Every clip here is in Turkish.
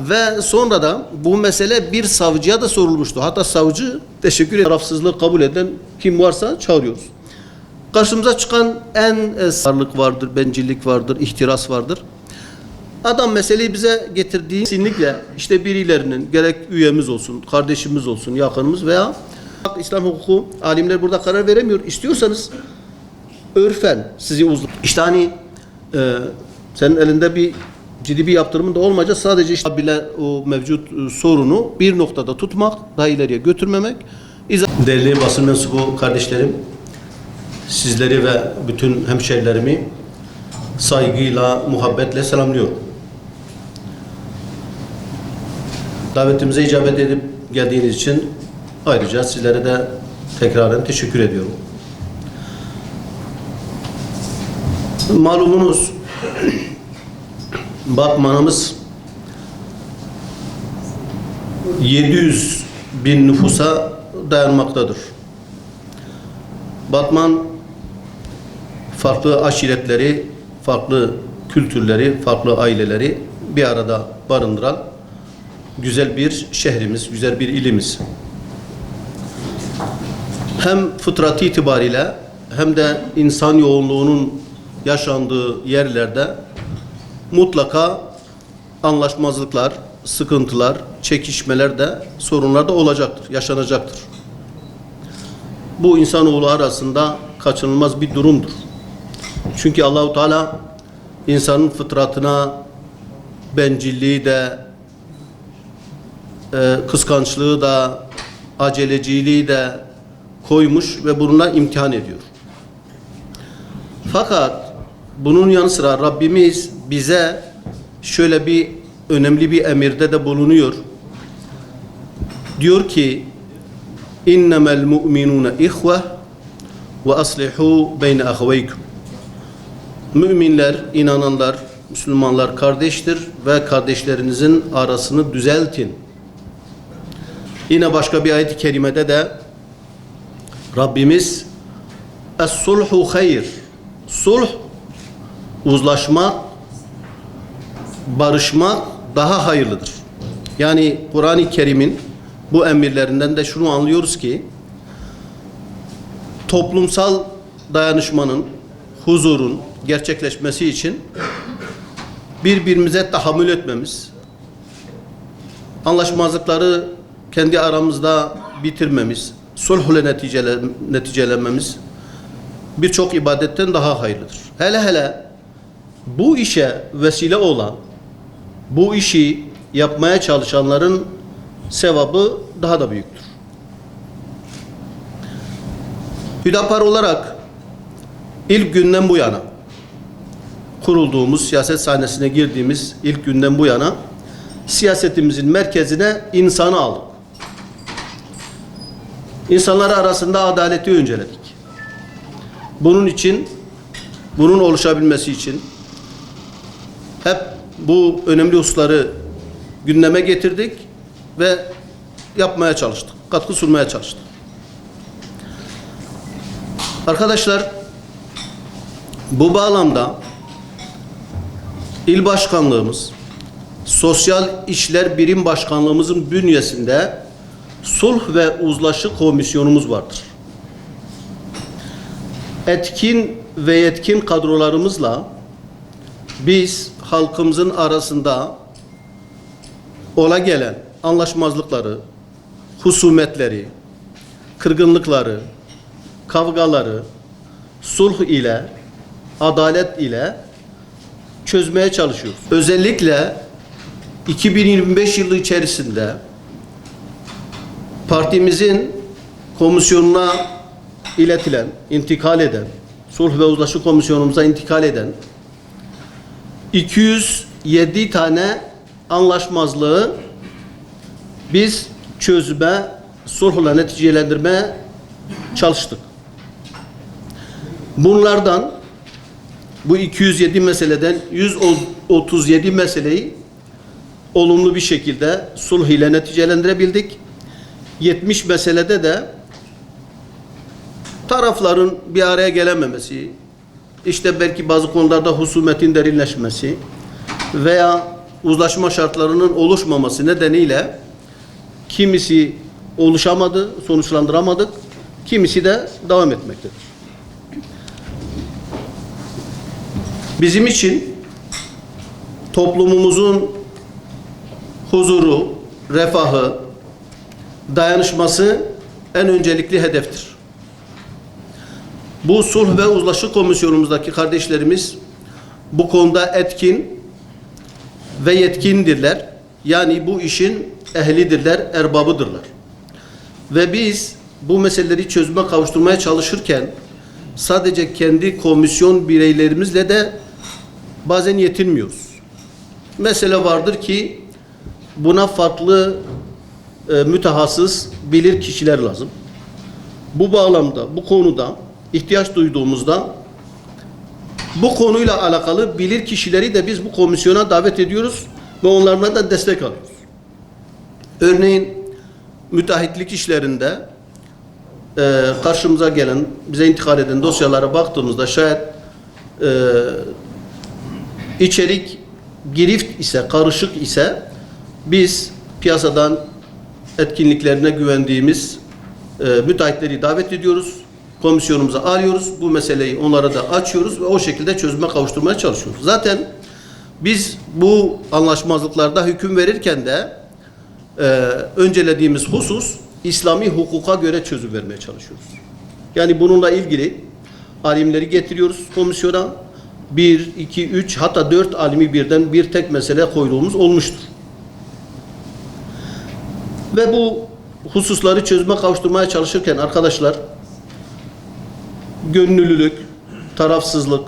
Ve sonra da bu mesele bir savcıya da sorulmuştu. Hatta savcı teşekkür ederim. Tarafsızlığı kabul eden kim varsa çağırıyoruz. Karşımıza çıkan en sarlık vardır, bencillik vardır, ihtiras vardır. Adam meseleyi bize getirdiği kesinlikle işte birilerinin gerek üyemiz olsun, kardeşimiz olsun, yakınımız veya İslam hukuku alimler burada karar veremiyor. İstiyorsanız örfen sizi uzun. İşte hani senin elinde bir ciddi bir yaptırımın da olmayacak. Sadece işte bile o mevcut sorunu bir noktada tutmak, daha ileriye götürmemek. Değerli basın mensubu kardeşlerim, sizleri ve bütün hemşerilerimi saygıyla, muhabbetle selamlıyorum. Davetimize icabet edip geldiğiniz için ayrıca sizlere de tekraren teşekkür ediyorum. Malumunuz Batman'ımız 700 bin nüfusa dayanmaktadır. Batman farklı aşiretleri, farklı kültürleri, farklı aileleri bir arada barındıran güzel bir şehrimiz, güzel bir ilimiz. Hem fıtratı itibariyle hem de insan yoğunluğunun yaşandığı yerlerde mutlaka anlaşmazlıklar, sıkıntılar, çekişmeler de, sorunlar da olacaktır, yaşanacaktır. Bu insanoğlu arasında kaçınılmaz bir durumdur. Çünkü Allahu Teala insanın fıtratına bencilliği de, kıskançlığı da, aceleciliği de koymuş ve bununla imtihan ediyor. Fakat bunun yanı sıra Rabbimiz bize şöyle bir önemli bir emirde de bulunuyor. Diyor ki innemel mu'minune ihve ve aslihu beyne ahveykum. Müminler, inananlar, Müslümanlar kardeştir ve kardeşlerinizin arasını düzeltin. Yine başka bir ayet-i kerimede de Rabbimiz es-sulhu hayr. Sulh, uzlaşmak, barışmak daha hayırlıdır. Yani Kur'an-ı Kerim'in bu emirlerinden de şunu anlıyoruz ki toplumsal dayanışmanın, huzurun gerçekleşmesi için birbirimize tahammül etmemiz, anlaşmazlıkları kendi aramızda bitirmemiz, sulhla neticelenmemiz birçok ibadetten daha hayırlıdır. Hele hele bu işe vesile olan, bu işi yapmaya çalışanların sevabı daha da büyüktür. Hüdapar olarak ilk günden bu yana kurulduğumuz, siyaset sahnesine girdiğimiz ilk günden bu yana siyasetimizin merkezine insanı aldık. İnsanlar arasında adaleti önceledik. Bunun için, bunun oluşabilmesi için hep bu önemli hususları gündeme getirdik ve yapmaya çalıştık, katkı sunmaya çalıştık. Arkadaşlar, bu bağlamda İl Başkanlığımız, Sosyal İşler Birim Başkanlığımızın bünyesinde Sulh ve Uzlaşı Komisyonumuz vardır. Etkin ve yetkin kadrolarımızla biz halkımızın arasında ola gelen anlaşmazlıkları, husumetleri, kırgınlıkları, kavgaları sulh ile, adalet ile çözmeye çalışıyoruz. Özellikle 2025 yılı içerisinde partimizin komisyonuna iletilen, intikal eden, Sulh ve Uzlaşı Komisyonumuza intikal eden 207 tane anlaşmazlığı biz çözüme, sulhla neticelendirmeye çalıştık. Bunlardan bu 207 meseleden 137 meseleyi olumlu bir şekilde sulh ile neticelendirebildik. 70 meselede de tarafların bir araya gelememesi, işte belki bazı konularda husumetin derinleşmesi veya uzlaşma şartlarının oluşmaması nedeniyle kimisi oluşamadı, sonuçlandıramadık, kimisi de devam etmektedir. Bizim için toplumumuzun huzuru, refahı, dayanışması en öncelikli hedeftir. Bu sulh ve uzlaşı komisyonumuzdaki kardeşlerimiz bu konuda etkin ve yetkindirler. Yani bu işin ehlidirler, erbabıdırlar. Ve biz bu meseleleri çözüme kavuşturmaya çalışırken sadece kendi komisyon bireylerimizle de bazen yetinmiyoruz. Mesele vardır ki buna farklı mütehassıs bilir kişiler lazım. Bu bağlamda, bu konuda ihtiyaç duyduğumuzda bu konuyla alakalı bilir kişileri de biz bu komisyona davet ediyoruz ve onlardan da destek alıyoruz. Örneğin müteahhitlik işlerinde karşımıza gelen, bize intikal eden dosyalara baktığımızda şayet içerik girift ise, karışık ise biz piyasadan etkinliklerine güvendiğimiz müteahhitleri davet ediyoruz. Komisyonumuza alıyoruz. Bu meseleyi onlara da açıyoruz ve o şekilde çözüme kavuşturmaya çalışıyoruz. Zaten biz bu anlaşmazlıklarda hüküm verirken de öncelediğimiz husus İslami hukuka göre çözüm vermeye çalışıyoruz. Yani bununla ilgili alimleri getiriyoruz komisyona. 1, 2, 3 hatta 4 alimi birden bir tek mesele koyduğumuz olmuştur. Ve bu hususları çözüme kavuşturmaya çalışırken arkadaşlar gönüllülük, tarafsızlık,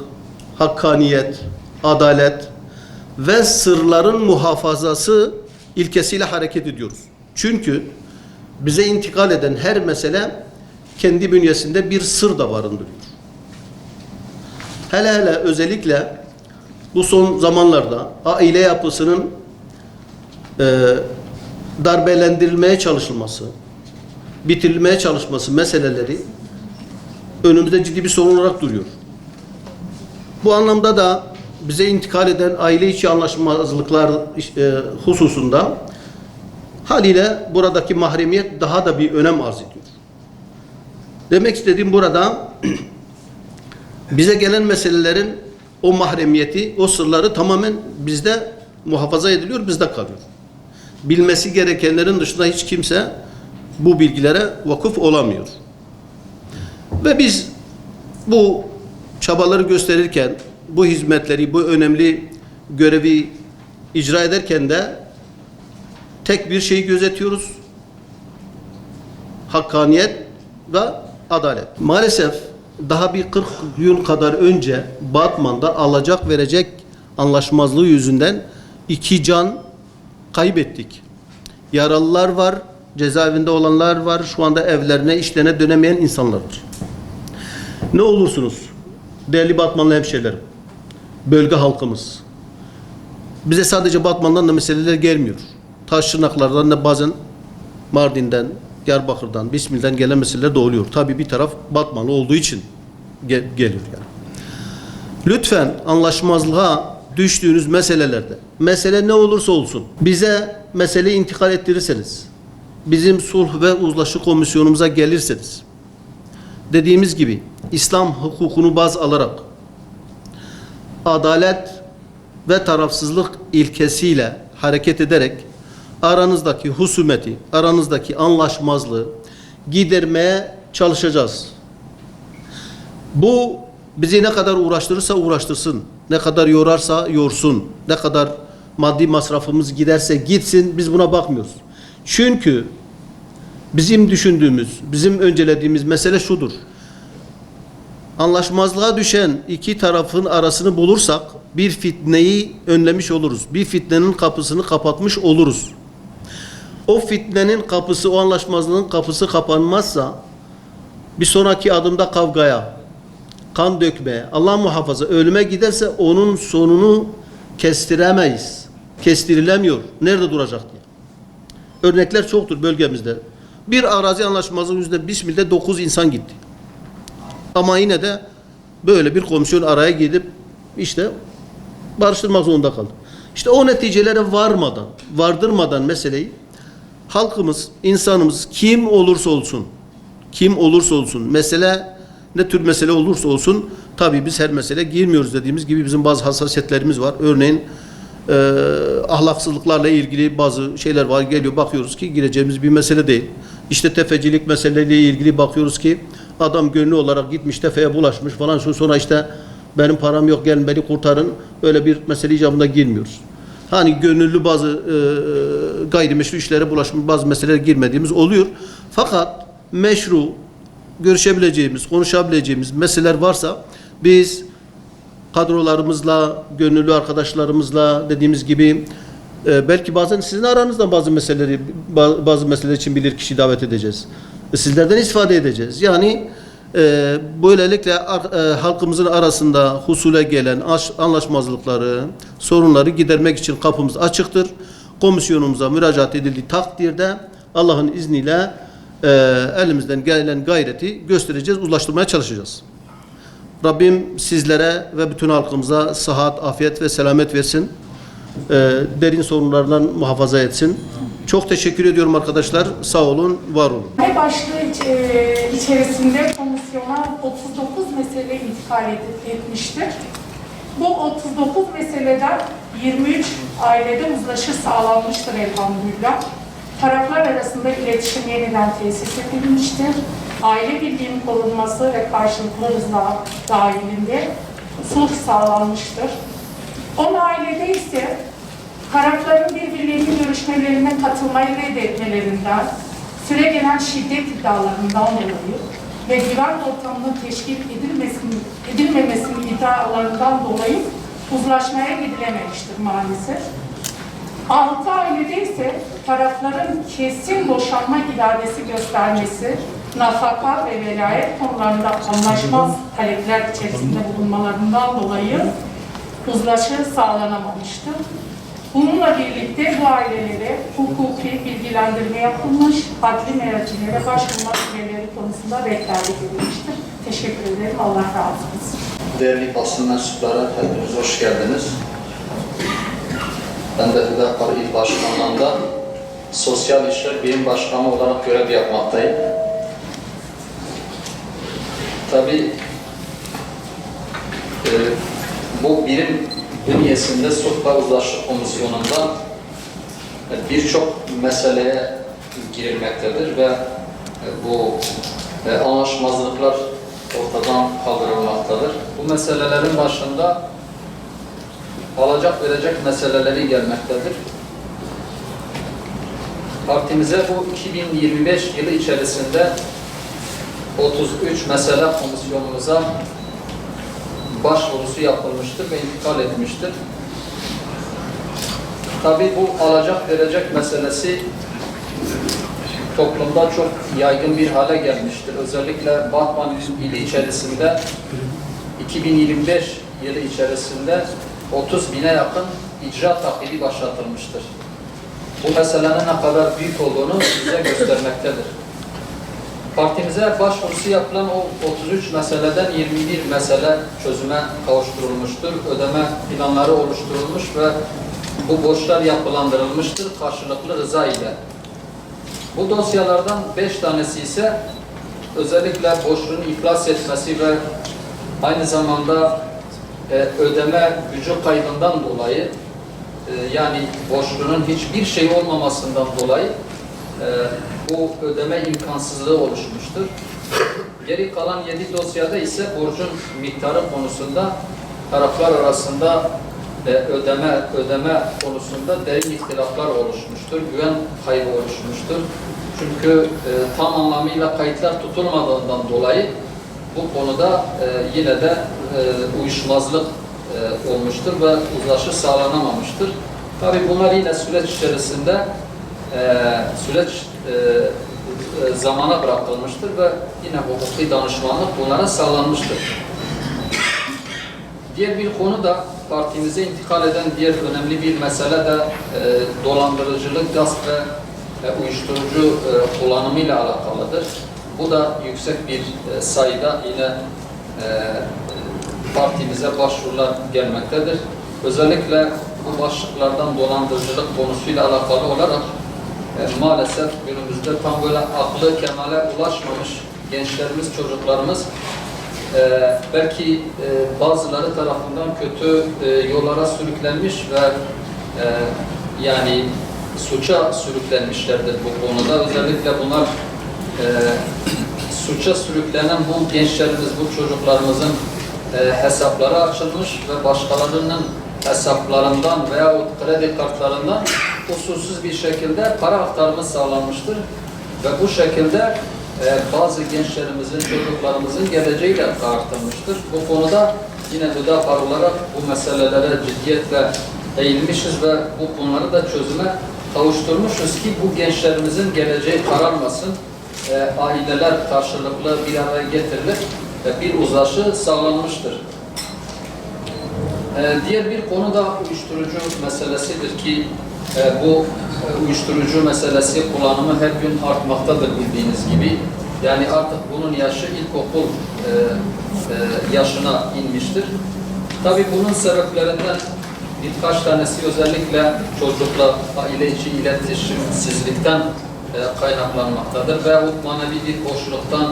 hakkaniyet, adalet ve sırların muhafazası ilkesiyle hareket ediyoruz. Çünkü bize intikal eden her mesele kendi bünyesinde bir sır da barındırıyor. Hele özellikle bu son zamanlarda aile yapısının darbelendirilmeye çalışılması, bitirilmeye çalışması meseleleri önümüzde ciddi bir sorun olarak duruyor. Bu anlamda da bize intikal eden aile içi anlaşmazlıklar hususunda haliyle buradaki mahremiyet daha da bir önem arz ediyor. Demek istediğim burada bize gelen meselelerin o mahremiyeti, o sırları tamamen bizde muhafaza ediliyor, bizde kalıyor. Bilmesi gerekenlerin dışında hiç kimse bu bilgilere vakıf olamıyor. Ve biz bu çabaları gösterirken, bu hizmetleri, bu önemli görevi icra ederken de tek bir şeyi gözetiyoruz. Hakkaniyet ve adalet. Maalesef daha bir 40 yıl kadar önce Batman'da alacak verecek anlaşmazlığı yüzünden 2 can kaybettik. Yaralılar var, cezaevinde olanlar var, şu anda evlerine, işlerine dönemeyen insanlar var. Ne olursunuz değerli Batmanlı hemşehrilerim, bölge halkımız, bize sadece Batman'dan da meseleler gelmiyor. Taşşırnaklardan da bazen Mardin'den, Diyarbakır'dan, Bismil'den gelen meseleler de oluyor. Tabii bir taraf Batmanlı olduğu için geliyor yani. Lütfen anlaşmazlığa düştüğünüz meselelerde, mesele ne olursa olsun, bize meseleyi intikal ettirirseniz, bizim sulh ve uzlaşı komisyonumuza gelirseniz, dediğimiz gibi İslam hukukunu baz alarak adalet ve tarafsızlık ilkesiyle hareket ederek aranızdaki husumeti, aranızdaki anlaşmazlığı gidermeye çalışacağız. Bu bizi ne kadar uğraştırırsa uğraştırsın, ne kadar yorarsa yorsun, ne kadar maddi masrafımız giderse gitsin, biz buna bakmıyoruz. Çünkü bizim düşündüğümüz, bizim öncelediğimiz mesele şudur. Anlaşmazlığa düşen iki tarafın arasını bulursak bir fitneyi önlemiş oluruz. Bir fitnenin kapısını kapatmış oluruz. O fitnenin kapısı, o anlaşmazlığın kapısı kapanmazsa bir sonraki adımda kavgaya, kan dökmeye, Allah muhafaza ölüme giderse onun sonunu kestiremeyiz. Kestirilemiyor. Nerede duracak diye. Örnekler çoktur bölgemizde. Bir arazi anlaşmazlığı yüzünden Bismil'de 9 insan gitti. Ama yine de böyle bir komisyon araya gidip işte barıştırmak zorunda kaldı. İşte o neticelere vardırmadan meseleyi halkımız, insanımız kim olursa olsun, mesele ne tür mesele olursa olsun, tabii biz her mesele girmiyoruz dediğimiz gibi bizim bazı hassasiyetlerimiz var. Örneğin ahlaksızlıklarla ilgili bazı şeyler var. Geliyor bakıyoruz ki gireceğimiz bir mesele değil. İşte tefecilik meseleleriyle ilgili bakıyoruz ki adam gönüllü olarak gitmiş tefeye bulaşmış falan, sonra işte benim param yok gelin beni kurtarın. Öyle bir mesele icabında girmiyoruz. Hani gönüllü bazı gayrimeşru işlere bulaşmış bazı meselelere girmediğimiz oluyor. Fakat meşru görüşebileceğimiz, konuşabileceğimiz meseleler varsa biz kadrolarımızla, gönüllü arkadaşlarımızla dediğimiz gibi belki bazen sizin aranızdan bazı meseleler için bilir kişi davet edeceğiz. Sizlerden istifade edeceğiz. Yani böylelikle halkımızın arasında husule gelen anlaşmazlıkları, sorunları gidermek için kapımız açıktır. Komisyonumuza müracaat edildiği takdirde Allah'ın izniyle elimizden gelen gayreti göstereceğiz, uzlaştırmaya çalışacağız. Rabbim sizlere ve bütün halkımıza sıhhat, afiyet ve selamet versin. Derin sorunlardan muhafaza etsin. Çok teşekkür ediyorum arkadaşlar. Sağ olun, var olun. Başlığı içerisinde komisyona 39 mesele intikal etmiştir. Bu 39 meseleden 23 ailede uzlaşı sağlanmıştır elhamdülillah. Taraflar arasında iletişim yeniden tesis edilmiştir. Aile birliğinin korunması ve karşılıklı rıza dahilinde sulh sağlanmıştır. 10 ailede ise tarafların birbirlerinin görüşmelerine katılmayı reddetmelerinden, süre gelen şiddet iddialarından dolayı ve güven ortamının teşkil edilmemesinin iddialarından dolayı uzlaşmaya gidilememiştir maalesef. 6 ailede ise tarafların kesin boşanma iradesi göstermesi, nafaka ve velayet konularında anlaşmaz talepler içerisinde bulunmalarından dolayı uzlaşı sağlanamamıştır. Bununla birlikte bu ailelere hukuki bilgilendirme yapılmış, adli mercilere başvurma süreleri konusunda rehberlik edilmiştir. Teşekkür ederim. Allah razı olsun. Değerli basın mensupları, hepiniz hoş geldiniz. Ben de Hüdapar İl Başkanlığı'nda Sosyal İşler Birim Başkanı olarak görev yapmaktayım. Tabii bu birim bünyesinde Sulh ve Uzlaşı Komisyonu'nda birçok meseleye girilmektedir ve bu anlaşmazlıklar ortadan kaldırılmaktadır. Bu meselelerin başında alacak verecek meseleleri gelmektedir. Partimize bu 2025 yılı içerisinde 33 mesele komisyonumuza başvurusu yapılmıştır ve intikal etmiştir. Tabii bu alacak verecek meselesi toplumda çok yaygın bir hale gelmiştir. Özellikle Batman ili içerisinde 2025 yılı içerisinde 30 bine yakın icra takibi başlatılmıştır. Bu meselenin ne kadar büyük olduğunu bize göstermektedir. Partimize başvurusu yapılan o 33 meseleden 21 mesele çözüme kavuşturulmuştur. Ödeme planları oluşturulmuş ve bu borçlar yapılandırılmıştır karşılıklı rıza ile. Bu dosyalardan 5 tanesi ise özellikle borçlunun iflas etmesi ve aynı zamanda ödeme gücü kaybından dolayı yani borçlunun hiçbir şey olmamasından dolayı bu ödeme imkansızlığı oluşmuştur. Geri kalan 7 dosyada ise borcun miktarı konusunda taraflar arasında ödeme konusunda derin ihtilaflar oluşmuştur. Güven kaybı oluşmuştur. Çünkü tam anlamıyla kayıtlar tutulmadığından dolayı bu konuda yine de uyuşmazlık olmuştur ve uzlaşı sağlanamamıştır. Tabii bunlar yine süreç içerisinde zamana bırakılmıştır ve yine hukuki danışmanlık bunlara sağlanmıştır. Diğer bir konu da partimize intikal eden diğer önemli bir mesele de dolandırıcılık, gasp ve uyuşturucu kullanımıyla alakalıdır. Bu da yüksek bir sayıda yine partimize başvurular gelmektedir. Özellikle bu başlıklardan dolandırıcılık konusuyla alakalı olarak maalesef günümüzde tam böyle aklı kemale ulaşmamış gençlerimiz, çocuklarımız belki bazıları tarafından kötü yollara sürüklenmiş ve yani suça sürüklenmişlerdir bu konuda. Özellikle bunlar suça sürüklenen bu gençlerimiz, bu çocuklarımızın hesapları açılmış ve başkalarının hesaplarından veya kredi kartlarından usulsüz bir şekilde para aktarımı sağlanmıştır. Ve bu şekilde bazı gençlerimizin, çocuklarımızın geleceği de karartılmıştır. Bu konuda yine Hüdapar olarak bu meselelere ciddiyetle eğilmişiz ve bu konuları da çözüme kavuşturmuşuz ki bu gençlerimizin geleceği kararmasın, aileler karşılıklı bir araya getirilip bir uzlaşı sağlanmıştır. Diğer bir konu da uyuşturucu meselesidir ki bu uyuşturucu meselesi kullanımı her gün artmaktadır bildiğiniz gibi. Yani artık bunun yaşı ilkokul yaşına inmiştir. Tabii bunun sebeplerinden birkaç tanesi özellikle çocukla aile içi iletişimsizlikten kaynaklanmaktadır veyahut manevi bir boşluktan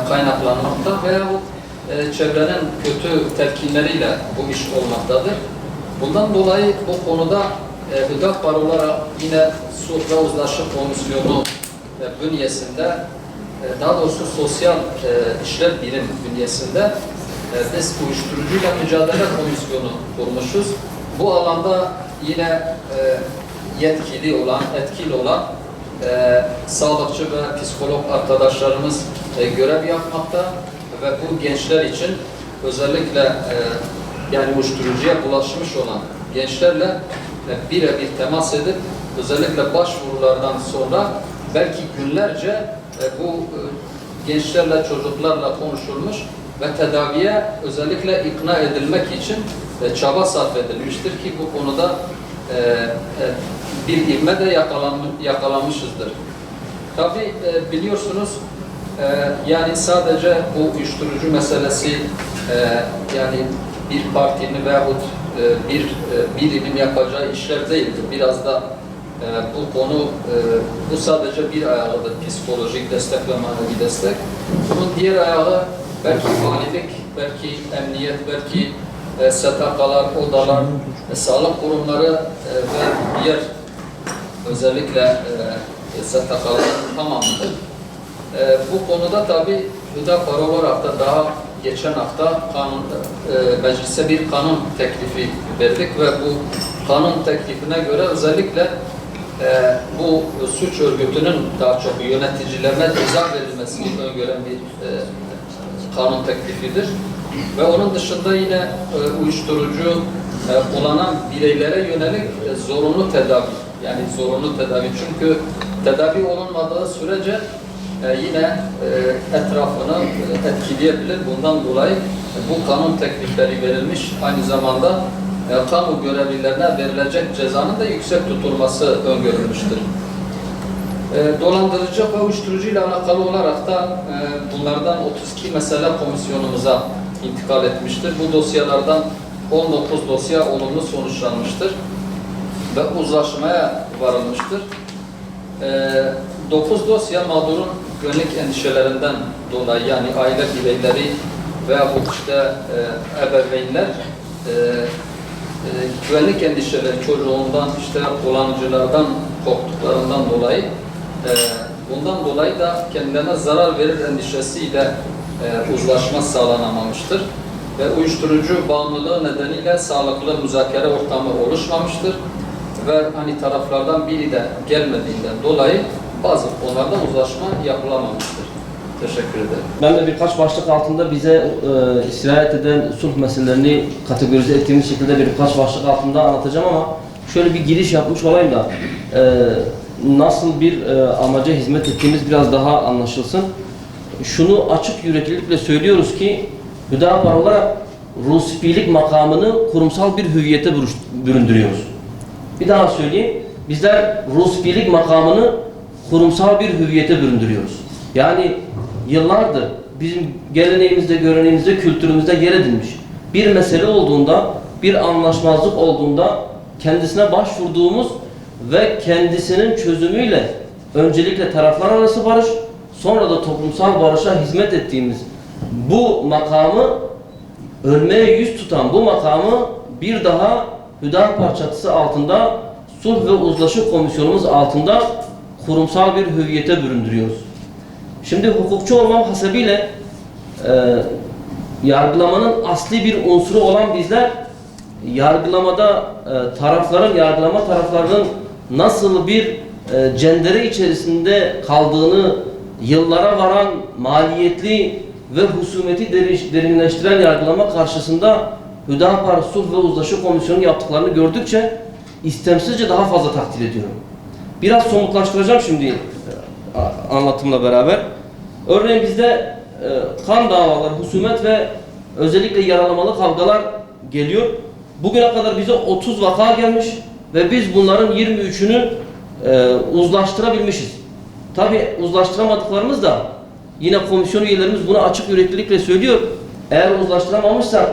kaynaklanmakta veyahut çevrenin kötü telkinleriyle bu iş olmaktadır. Bundan dolayı bu konuda Hüdapar olarak yine Sulh ve Uzlaşı Komisyonu bünyesinde, daha doğrusu Sosyal İşler Birim bünyesinde biz uyuşturucuyla mücadele komisyonu kurmuşuz. Bu alanda yine yetkili olan, etkili olan sağlıkçı ve psikolog arkadaşlarımız görev yapmakta ve bu gençler için özellikle yani uyuşturucuya bulaşmış olan gençlerle birebir temas edip özellikle başvurulardan sonra belki günlerce bu gençlerle, çocuklarla konuşulmuş ve tedaviye özellikle ikna edilmek için çaba sarf edilmiştir ki bu konuda bir ivme de yakalanmışızdır. Tabii biliyorsunuz yani sadece bu uyuşturucu meselesi yani bir partinin veyahut bir birimin yapacağı işler değildir. Biraz da bu konu bu sadece bir ayağıdır. Psikolojik destek ve manevi destek. Bunun diğer ayağı belki valilik, belki emniyet, belki STK'lar, odalar, sağlık kurumları ve diğer özellikle STK'ların tamamıdır. Bu konuda tabi Hüdapar olarak da daha geçen hafta meclise bir kanun teklifi verdik ve bu kanun teklifine göre özellikle bu suç örgütünün daha çok yöneticilerine ceza verilmesini öngören bir kanun teklifidir. Ve onun dışında yine uyuşturucu kullanan bireylere yönelik zorunlu tedavi, yani zorunlu tedavi, çünkü tedavi olunmadığı sürece yine etrafını etkileyebilir. Bundan dolayı bu kanun teklifleri verilmiş. Aynı zamanda kamu görevlilerine verilecek cezanın da yüksek tutulması öngörülmüştür. Dolandırıcı ve uyuşturucu ile alakalı olarak da bunlardan 32 mesele komisyonumuza intikal etmiştir. Bu dosyalardan 19 dosya olumlu sonuçlanmıştır ve uzlaşmaya varılmıştır. 9 dosya mağdurun güvenlik endişelerinden dolayı, yani aile bireyleri veya bu işte ebeveynler güvenlik endişeleri çocuğundan, işte kullanıcılardan korktuklarından dolayı bundan dolayı da kendilerine zarar verir endişesiyle uzlaşma sağlanamamıştır ve uyuşturucu bağımlılığı nedeniyle sağlıklı müzakere ortamı oluşmamıştır ve hani taraflardan biri de gelmediğinden dolayı bazı konularda uzlaşma yapılamamıştır. Teşekkür ederim. Ben de birkaç başlık altında bize sirayet eden sulh meselelerini kategorize ettiğimiz şekilde birkaç başlık altında anlatacağım ama şöyle bir giriş yapmış olayım da nasıl bir amaca hizmet ettiğimiz biraz daha anlaşılsın. Şunu açık yüreklilikle söylüyoruz ki Hüdapar olarak Rusifilik makamını kurumsal bir hüviyete büründürüyoruz. Bir daha söyleyeyim. Bizler Rusifilik makamını kurumsal bir hüviyete büründürüyoruz. Yani yıllardır bizim geleneğimizde, göreneğimizde, kültürümüzde yer edinmiş bir mesele olduğunda, bir anlaşmazlık olduğunda kendisine başvurduğumuz ve kendisinin çözümüyle öncelikle taraflar arası barış, sonra da toplumsal barışa hizmet ettiğimiz bu makamı, ölmeye yüz tutan bu makamı bir daha Hüdapar çatısı altında, Sulh ve Uzlaşı Komisyonumuz altında kurumsal bir hüviyete büründürüyoruz. Şimdi hukukçu olmam hasebiyle yargılamanın asli bir unsuru olan bizler, yargılamada yargılama taraflarının nasıl bir cendere içerisinde kaldığını, yıllara varan maliyetli ve husumeti derinleştiren yargılama karşısında Hüdapar Sulh ve Uzlaşı Komisyonu yaptıklarını gördükçe istemsizce daha fazla takdir ediyorum. Biraz somutlaştıracağım şimdi anlatımla beraber. Örneğin bizde kan davaları, husumet ve özellikle yaralamalı kavgalar geliyor. Bugüne kadar bize 30 vaka gelmiş ve biz bunların 23'ünü uzlaştırabilmişiz. Tabi uzlaştıramadıklarımız da yine komisyon üyelerimiz bunu açık yüreklilikle söylüyor. Eğer uzlaştıramamışsak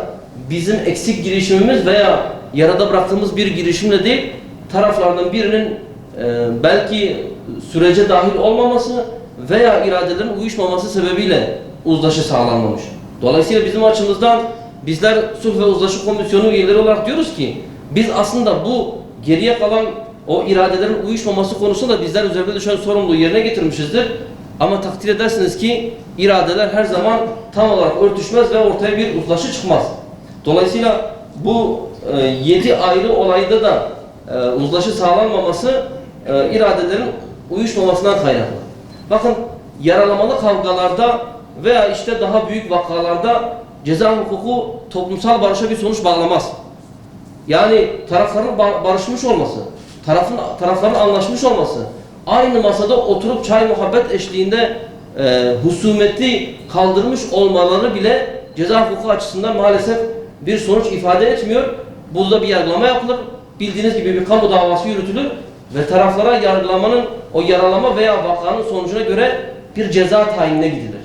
bizim eksik girişimimiz veya yarıda bıraktığımız bir girişimle değil, taraflardan birinin belki sürece dahil olmaması veya iradelerin uyuşmaması sebebiyle uzlaşı sağlanmamış. Dolayısıyla bizim açımızdan bizler Sulh ve Uzlaşı Komisyonu üyeleri olarak diyoruz ki biz aslında bu geriye kalan o iradelerin uyuşmaması konusunda bizler üzerinde düşen sorumluluğu yerine getirmişizdir. Ama takdir edersiniz ki iradeler her zaman tam olarak örtüşmez ve ortaya bir uzlaşı çıkmaz. Dolayısıyla bu 7 ayrı olayda da uzlaşı sağlanmaması iradelerin uyuşmamasından kaynaklı. Bakın yaralamalı kavgalarda veya işte daha büyük vakalarda ceza hukuku toplumsal barışa bir sonuç bağlamaz. Yani tarafların barışmış olması, tarafların anlaşmış olması, aynı masada oturup çay muhabbet eşliğinde husumeti kaldırmış olmaları bile ceza hukuku açısından maalesef bir sonuç ifade etmiyor. Burada bir yargılama yapılır. Bildiğiniz gibi bir kamu davası yürütülür ve taraflara yargılamanın o yaralama veya vakanın sonucuna göre bir ceza tayinine gidilir.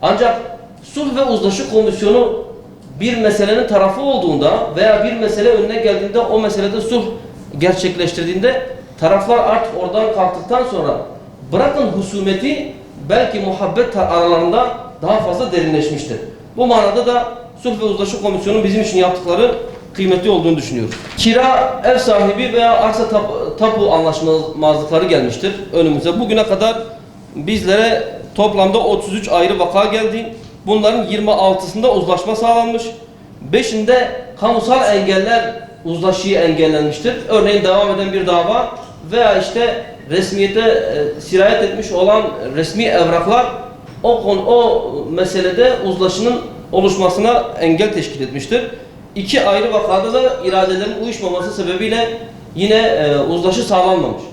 Ancak Sulh ve Uzlaşı Komisyonu bir meselenin tarafı olduğunda veya bir mesele önüne geldiğinde o meselede sulh gerçekleştirdiğinde taraflar artık oradan kalktıktan sonra bırakın husumeti belki muhabbet aralarında daha fazla derinleşmiştir. Bu manada da Sulh ve Uzlaşı Komisyonu bizim için yaptıkları kıymetli olduğunu düşünüyorum. Kira, ev sahibi veya arsa tapu anlaşmazlıkları gelmiştir önümüze. Bugüne kadar bizlere toplamda 33 ayrı vaka geldi. Bunların 26'sında uzlaşma sağlanmış. 5'inde kamusal engeller uzlaşıyı engellenmiştir. Örneğin devam eden bir dava veya işte resmiyete sirayet etmiş olan resmi evraklar o meselede uzlaşının oluşmasına engel teşkil etmiştir. 2 ayrı vakada da iradelerin uyuşmaması sebebiyle yine uzlaşı sağlanmamış.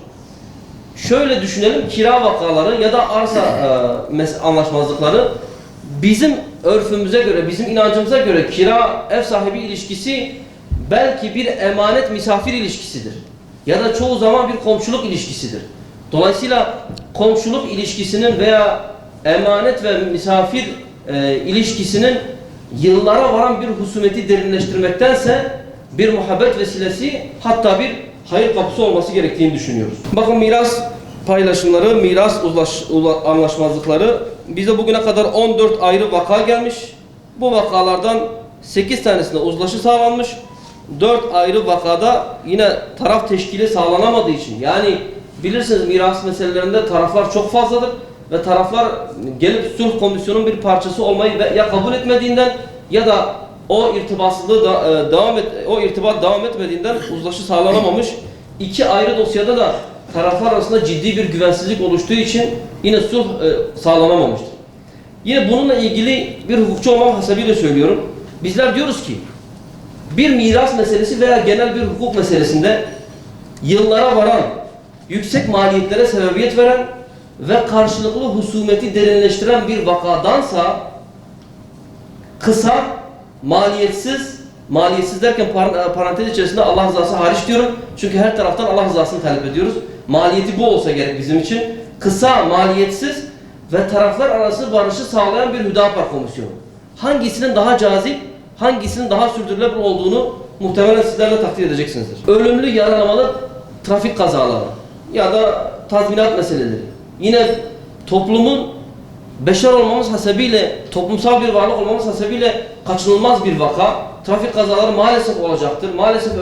Şöyle düşünelim, kira vakaları ya da arsa anlaşmazlıkları bizim örfümüze göre, bizim inancımıza göre kira ev sahibi ilişkisi belki bir emanet misafir ilişkisidir. Ya da çoğu zaman bir komşuluk ilişkisidir. Dolayısıyla komşuluk ilişkisinin veya emanet ve misafir ilişkisinin yıllara varan bir husumeti derinleştirmektense bir muhabbet vesilesi, hatta bir hayır kapısı olması gerektiğini düşünüyoruz. Bakın miras paylaşımları, miras anlaşmazlıkları bize bugüne kadar 14 ayrı vaka gelmiş. Bu vakalardan 8 tanesinde uzlaşı sağlanmış. 4 ayrı vakada yine taraf teşkili sağlanamadığı için, yani bilirsiniz miras meselelerinde taraflar çok fazladır ve taraflar gelip sulh komisyonunun bir parçası olmayı ya kabul etmediğinden ya da o irtibat devam etmediğinden uzlaşı sağlanamamış. 2 ayrı dosyada da taraflar arasında ciddi bir güvensizlik oluştuğu için yine sulh sağlanamamıştır. Yine bununla ilgili bir hukukçu olmam hasebiyle söylüyorum. Bizler diyoruz ki bir miras meselesi veya genel bir hukuk meselesinde yıllara varan, yüksek maliyetlere sebebiyet veren ve karşılıklı husumeti derinleştiren bir vakadansa kısa maliyetsiz derken parantez içerisinde Allah rızası hariç diyorum. Çünkü her taraftan Allah rızasını talep ediyoruz. Maliyeti bu olsa gerek bizim için. Kısa, maliyetsiz ve taraflar arası barışı sağlayan bir Hüdapar Komisyonu. Hangisinin daha cazip, hangisinin daha sürdürülebilir olduğunu muhtemelen sizler de takdir edeceksinizdir. Ölümlü, yaralamalı trafik kazaları ya da tazminat meseleleri. Yine toplumun beşer olmamız hasebiyle, toplumsal bir varlık olmamız hasebiyle kaçınılmaz bir vaka. Trafik kazaları maalesef olacaktır. Maalesef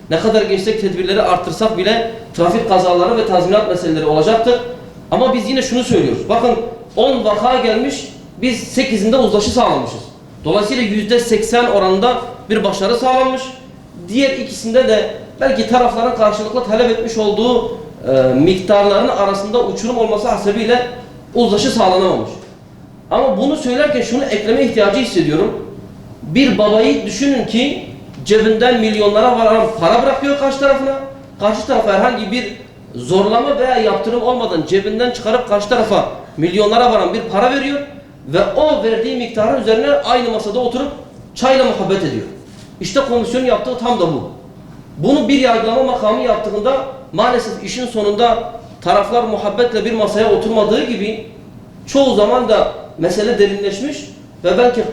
ne kadar geçsek, tedbirleri arttırsak bile trafik kazaları ve tazminat meseleleri olacaktır. Ama biz yine şunu söylüyoruz. Bakın 10 vaka gelmiş, biz 8'inde uzlaşı sağlamışız. Dolayısıyla %80 oranında bir başarı sağlanmış. Diğer ikisinde de belki tarafların karşılıklı talep etmiş olduğu miktarların arasında uçurum olması hasebiyle uzlaşı sağlanamamış. Ama bunu söylerken şunu ekleme ihtiyacı hissediyorum. Bir babayı düşünün ki cebinden milyonlara varan para bırakıyor karşı tarafına. Karşı tarafa herhangi bir zorlama veya yaptırım olmadan cebinden çıkarıp karşı tarafa milyonlara varan bir para veriyor ve o verdiği miktarın üzerine aynı masada oturup çayla muhabbet ediyor. İşte komisyonun yaptığı tam da bu. Bunu bir yargılama makamı yaptığında maalesef işin sonunda taraflar muhabbetle bir masaya oturmadığı gibi çoğu zaman da mesele derinleşmiş ve belki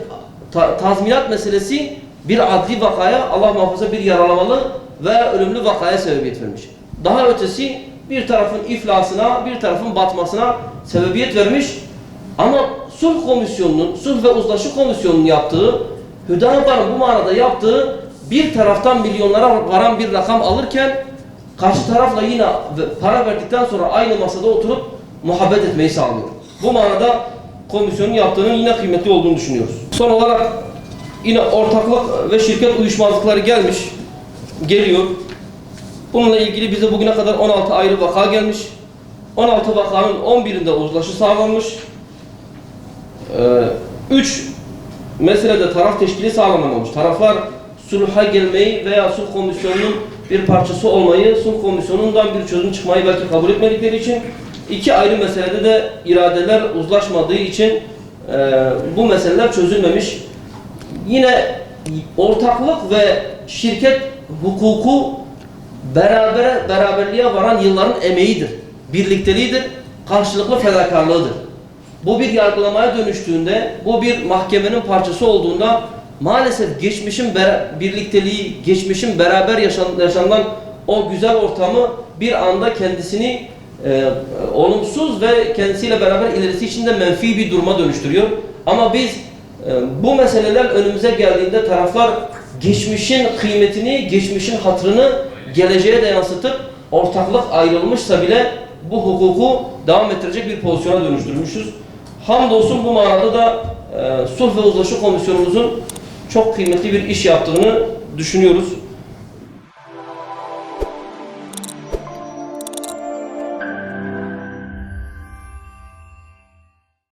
tazminat meselesi bir adli vakaya, Allah muhafaza bir yaralamalı ve ölümlü vakaya sebebiyet vermiş. Daha ötesi bir tarafın iflasına, bir tarafın batmasına sebebiyet vermiş. Ama sulh komisyonunun, sulh ve uzlaşı komisyonunun yaptığı, Hüdapar'ın bu manada yaptığı bir taraftan milyonlara varan bir rakam alırken karşı tarafla yine para verdikten sonra aynı masada oturup muhabbet etmeyi sağlıyor. Bu manada komisyonun yaptığının yine kıymetli olduğunu düşünüyoruz. Son olarak yine ortaklık ve şirket uyuşmazlıkları geliyor. Bununla ilgili bize bugüne kadar 16 ayrı vaka gelmiş. 16 vakanın 11'inde uzlaşı sağlanmış. 3 meselede taraf teşkili sağlanamamış. Taraflar sulha gelmeyi veya sulh komisyonunun bir parçası olmayı, sulh komisyonundan bir çözüm çıkmayı belki kabul etmedikleri için 2 ayrı meselede de iradeler uzlaşmadığı için bu meseleler çözülmemiş. Yine ortaklık ve şirket hukuku beraberliğe varan yılların emeğidir, birlikteliğidir, karşılıklı fedakarlığıdır. Bu bir yargılamaya dönüştüğünde, bu bir mahkemenin parçası olduğunda maalesef geçmişin birlikteliği, geçmişin beraber yaşanılan o güzel ortamı bir anda kendisini olumsuz ve kendisiyle beraber ilerisi için de menfi bir duruma dönüştürüyor. Ama biz bu meseleler önümüze geldiğinde taraflar geçmişin kıymetini, geçmişin hatırını geleceğe de yansıtıp ortaklık ayrılmışsa bile bu hukuku devam ettirecek bir pozisyona dönüştürmüşüz. Hamdolsun bu manada da sulh ve uzlaşı komisyonumuzun çok kıymetli bir iş yaptığını düşünüyoruz.